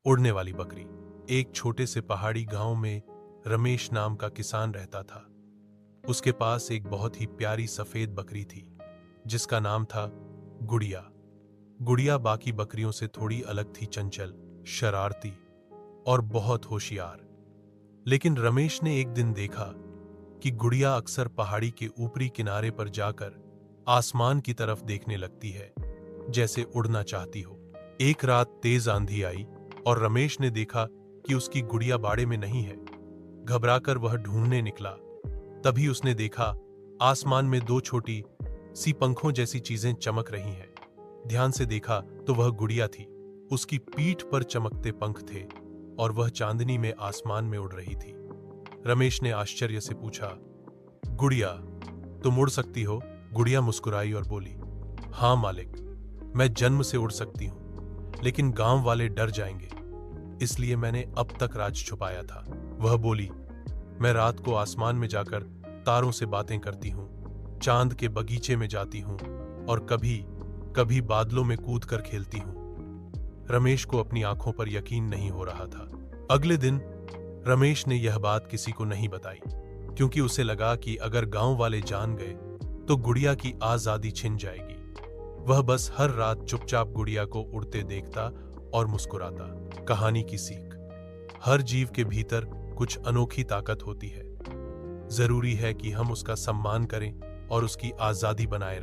उड़ने वाली बकरी। एक छोटे से पहाड़ी गांव में रमेश नाम का किसान रहता था। उसके पास एक बहुत ही प्यारी सफेद बकरी थी जिसका नाम था गुड़िया। गुड़िया बाकी बकरियों से थोड़ी अलग थी, चंचल, शरारती और बहुत होशियार। लेकिन रमेश ने एक दिन देखा कि गुड़िया अक्सर पहाड़ी के ऊपरी किनारे पर जाकर आसमान की तरफ देखने लगती है, जैसे उड़ना चाहती हो। एक रात तेज आंधी आई और रमेश ने देखा कि उसकी गुड़िया बाड़े में नहीं है। घबराकर वह ढूंढने निकला। तभी उसने देखा आसमान में दो छोटी सी पंखों जैसी चीजें चमक रही हैं। ध्यान से देखा तो वह गुड़िया थी। उसकी पीठ पर चमकते पंख थे और वह चांदनी में आसमान में उड़ रही थी। रमेश ने आश्चर्य से पूछा, गुड़िया, तुम उड़ सकती हो? गुड़िया मुस्कुराई और बोली, हाँ मालिक, मैं जन्म से उड़ सकती हूं, लेकिन गांव वाले डर जाएंगे, इसलिए मैंने अब तक राज छुपाया था। वह बोली, मैं रात को आसमान में जाकर तारों से बातें करती हूं, चांद के बगीचे में जाती हूं और कभी कभी बादलों में कूद कर खेलती हूं। रमेश को अपनी आंखों पर यकीन नहीं हो रहा था। अगले दिन रमेश ने यह बात किसी को नहीं बताई, क्योंकि उसे लगा कि अगर गांव वाले जान गए तो गुड़िया की आजादी छिन जाएगी। वह बस हर रात चुपचाप गुड़िया को उड़ते देखता और मुस्कुराता। कहानी की सीख, हर जीव के भीतर कुछ अनोखी ताकत होती है। जरूरी है कि हम उसका सम्मान करें और उसकी आजादी बनाए रखें।